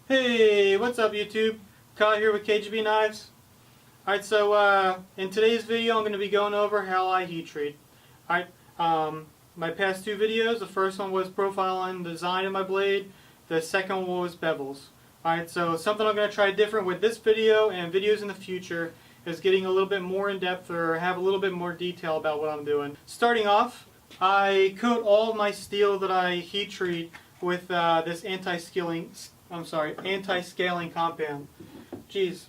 Hey, what's up YouTube? Kyle here with KGB Knives. Alright, so in today's video I'm going to be going over how I heat treat. Alright, my past two videos, the first one was profiling the design of my blade, the second one was bevels. Alright, so something I'm going to try different with this video and videos in the future is getting a little bit more in depth or have a little bit more detail about what I'm doing. Starting off, I coat all of my steel that I heat treat with this anti-scaling compound. Jeez.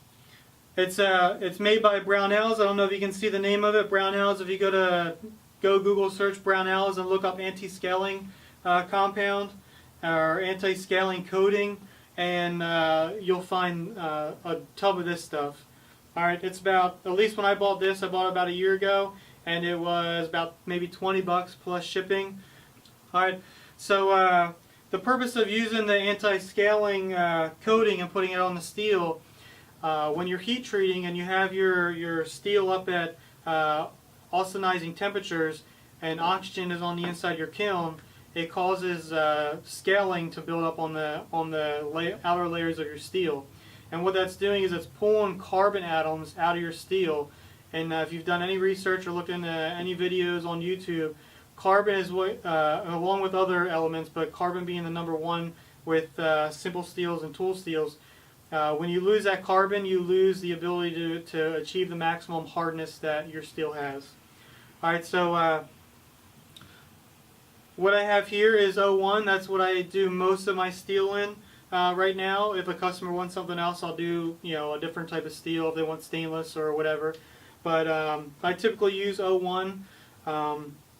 It's made by Brownells. I don't know if you can see the name of it. Brownells. If you go Google search Brownells and look up anti-scaling compound or anti-scaling coating, and you'll find a tub of this stuff. Alright, it's about, at least when I bought this, I bought it about a year ago, and it was about maybe 20 bucks plus shipping. Alright, so the purpose of using the anti-scaling coating and putting it on the steel, when you're heat treating and you have your steel up at austenizing temperatures and oxygen is on the inside of your kiln, it causes scaling to build up on the outer layers of your steel. And what that's doing is it's pulling carbon atoms out of your steel. And if you've done any research or looked into any videos on YouTube, carbon is what, along with other elements, but carbon being the number one with simple steels and tool steels. When you lose that carbon, you lose the ability to achieve the maximum hardness that your steel has. Alright, so what I have here is 01. That's what I do most of my steel in right now. If a customer wants something else, I'll do a different type of steel if they want stainless or whatever. But I typically use 01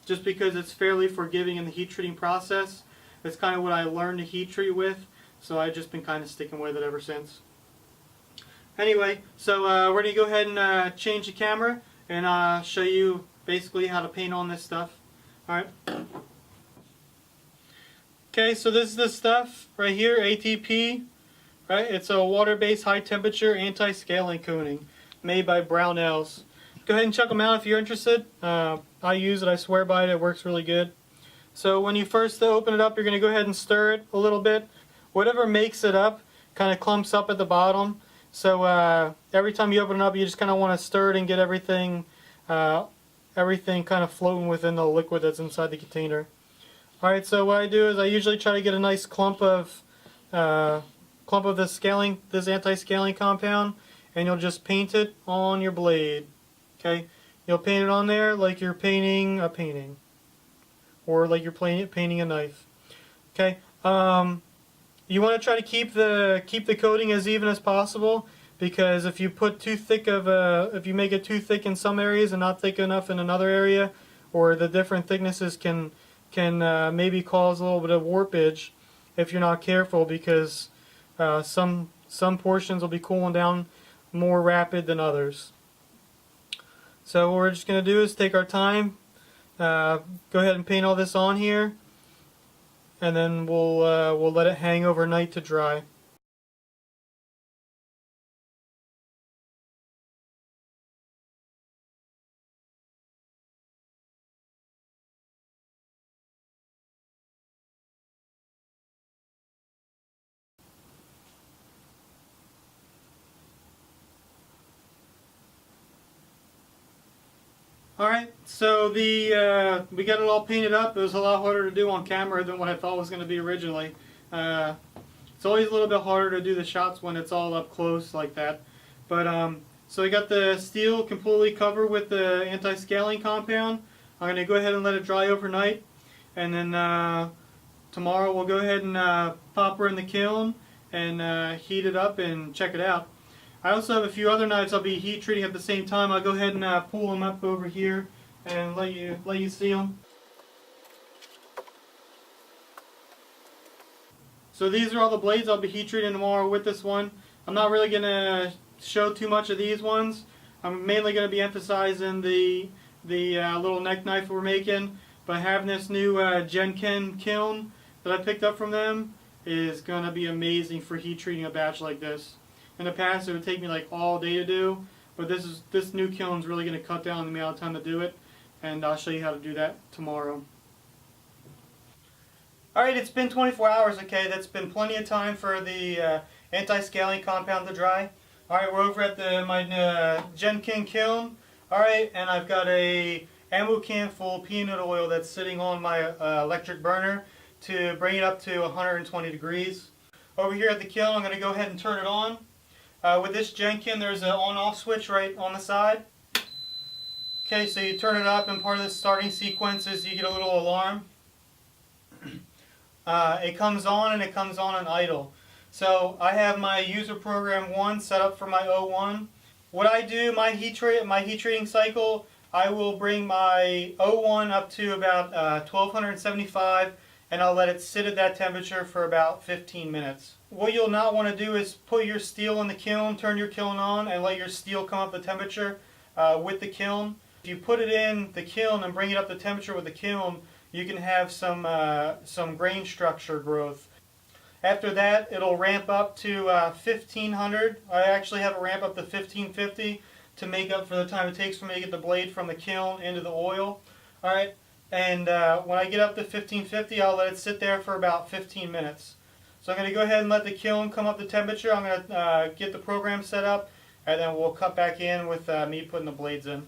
just because it's fairly forgiving in the heat treating process. It's kind of what I learned to heat treat with, so I've just been kind of sticking with it ever since. Anyway, so we're going to go ahead and change the camera and show you basically how to paint on this stuff. Alright. Okay, so this is the stuff right here, ATP. Right? It's a water-based high-temperature anti-scaling coating made by Brownells. Go ahead and check them out if you're interested. I use it, I swear by it, it works really good. So when you first open it up, you're going to go ahead and stir it a little bit. Whatever makes it up kind of clumps up at the bottom. So every time you open it up, you just kind of want to stir it and get everything kind of floating within the liquid that's inside the container. Alright, so what I do is I usually try to get a nice clump of this anti-scaling compound, and you'll just paint it on your blade. Okay, you'll paint it on there like you're painting a painting, or like you're painting a knife. Okay, you want to try to keep the coating as even as possible, because if you put too thick if you make it too thick in some areas and not thick enough in another area, or the different thicknesses can maybe cause a little bit of warpage if you're not careful, because some portions will be cooling down more rapid than others. So what we're just going to do is take our time, go ahead and paint all this on here, and then we'll let it hang overnight to dry. Alright, so we got it all painted up. It was a lot harder to do on camera than what I thought was going to be originally. It's always a little bit harder to do the shots when it's all up close like that. But so we got the steel completely covered with the anti-scaling compound. I'm going to go ahead and let it dry overnight, and then tomorrow we'll go ahead and pop her in the kiln and heat it up and check it out. I also have a few other knives I'll be heat treating at the same time. I'll go ahead and pull them up over here and let you see them. So these are all the blades I'll be heat treating tomorrow with this one. I'm not really going to show too much of these ones. I'm mainly going to be emphasizing the little neck knife we're making. But having this new Genken kiln that I picked up from them is going to be amazing for heat treating a batch like this. In the past, it would take me like all day to do, but this new kiln is really going to cut down the amount of time to do it, and I'll show you how to do that tomorrow. Alright, it's been 24 hours, okay? That's been plenty of time for the anti-scaling compound to dry. Alright, we're over at my Gen King kiln. Alright, and I've got a ammo can full of peanut oil that's sitting on my electric burner to bring it up to 120 degrees. Over here at the kiln, I'm going to go ahead and turn it on. With this Gen King, there's an on-off switch right on the side. Okay, so you turn it up, and part of the starting sequence is you get a little alarm. It comes on, and it comes on in idle. So I have my user program 1 set up for my O1. What I do, my heat treating cycle, I will bring my O1 up to about 1275, and I'll let it sit at that temperature for about 15 minutes. What you'll not want to do is put your steel in the kiln, turn your kiln on, and let your steel come up the temperature with the kiln. If you put it in the kiln and bring it up the temperature with the kiln, you can have some grain structure growth. After that, it'll ramp up to 1500. I actually have it ramp up to 1550 to make up for the time it takes for me to get the blade from the kiln into the oil. Alright, and when I get up to 1550, I'll let it sit there for about 15 minutes. So I'm going to go ahead and let the kiln come up the temperature. I'm going to get the program set up, and then we'll cut back in with me putting the blades in.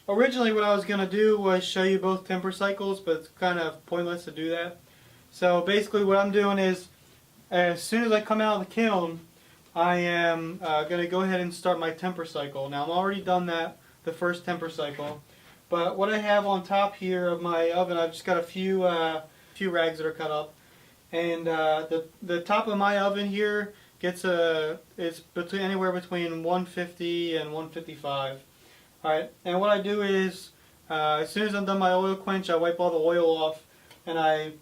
Originally what I was going to do was show you both temper cycles, but it's kind of pointless to do that. So basically what I'm doing is, as soon as I come out of the kiln, I am going to go ahead and start my temper cycle. Now I'm already done that, the first temper cycle. But what I have on top here of my oven, I've just got a few rags that are cut up. And the top of my oven here gets it's anywhere between 150 and 155. Alright, and what I do is, as soon as I'm done my oil quench, I wipe all the oil off, and I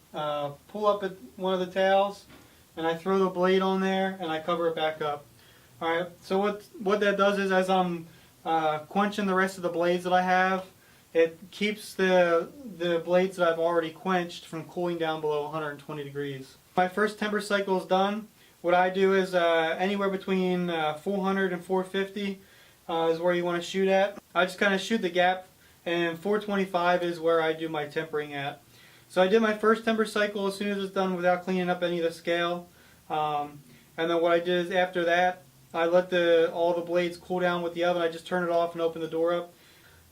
pull up at one of the towels, and I throw the blade on there, and I cover it back up. Alright, so what that does is, as I'm quenching the rest of the blades that I have, it keeps the blades that I've already quenched from cooling down below 120 degrees. My first temper cycle is done. What I do is anywhere between 400 and 450 is where you want to shoot at. I just kind of shoot the gap, and 425 is where I do my tempering at. So I did my first temper cycle as soon as it's done without cleaning up any of the scale. And then what I did is after that, I let all the blades cool down with the oven. I just turn it off and open the door up.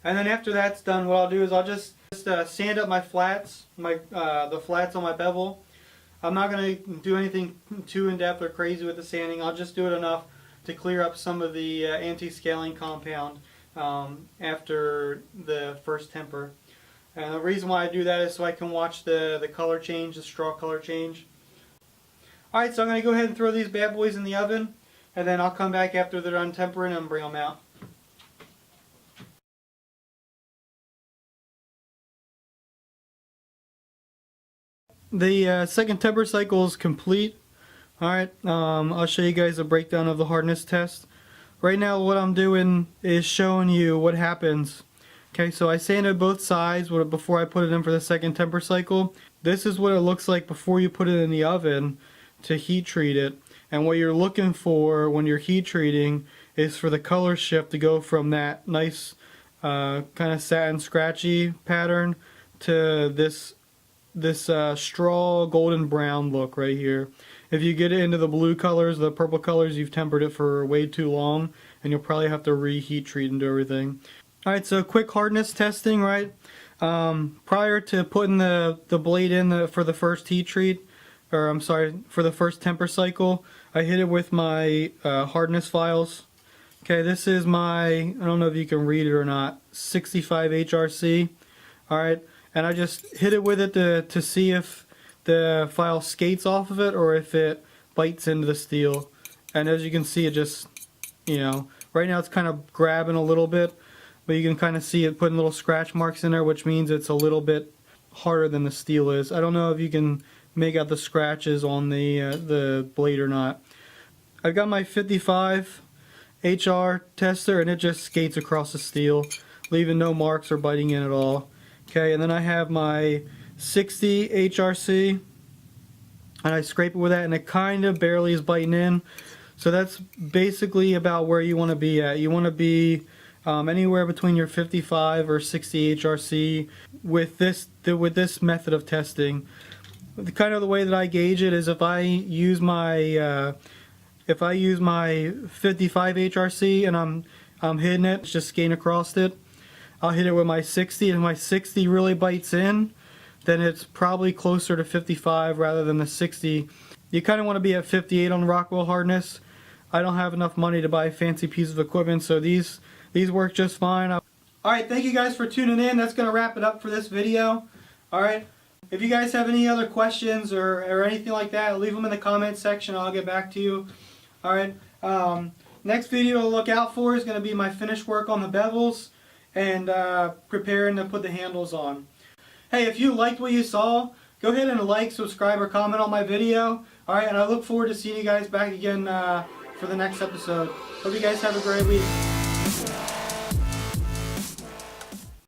And then after that's done, what I'll do is I'll just sand up my flats, the flats on my bevel. I'm not going to do anything too in-depth or crazy with the sanding. I'll just do it enough to clear up some of the anti-scaling compound after the first temper. And the reason why I do that is so I can watch the color change, the straw color change. Alright, so I'm going to go ahead and throw these bad boys in the oven, and then I'll come back after they're done tempering and bring them out. The second temper cycle is complete. Alright, I'll show you guys a breakdown of the hardness test. Right now what I'm doing is showing you what happens. Okay, so I sanded both sides before I put it in for the second temper cycle. This is what it looks like before you put it in the oven to heat treat it. And what you're looking for when you're heat treating is for the color shift to go from that nice kind of satin scratchy pattern to this straw golden brown look right here. If you get it into the blue colors, the purple colors, you've tempered it for way too long, and you'll probably have to reheat treat and do everything. Alright, so quick hardness testing, right? Prior to putting the blade in for the first heat treat, or I'm sorry, for the first temper cycle, I hit it with my hardness files. Okay, this is my, I don't know if you can read it or not, 65 HRC. Alright, and I just hit it with it to see if the file skates off of it or if it bites into the steel. And as you can see, it just, you know, right now it's kind of grabbing a little bit, but you can kind of see it putting little scratch marks in there, which means it's a little bit harder than the steel is. I don't know if you can make out the scratches on the blade or not. I've got my 55 HR tester, and it just skates across the steel, leaving no marks or biting in at all. Okay, and then I have my 60 HRC, and I scrape it with that, and it kind of barely is biting in. So that's basically about where you want to be at. You want to be anywhere between your 55 or 60 HRC with this method of testing. Kind of the way that I gauge it is if I use my 55 HRC and I'm hitting it, just skating across it, I'll hit it with my 60, and if my 60 really bites in, then it's probably closer to 55 rather than the 60. You kind of want to be at 58 on Rockwell hardness. I don't have enough money to buy a fancy piece of equipment, so these work just fine. Alright, thank you guys for tuning in. That's going to wrap it up for this video. Alright, if you guys have any other questions or anything like that, leave them in the comments section. I'll get back to you. Alright, next video to look out for is going to be my finished work on the bevels and preparing to put the handles on. Hey, if you liked what you saw, go ahead and like, subscribe, or comment on my video. Alright, and I look forward to seeing you guys back again for the next episode. Hope you guys have a great week.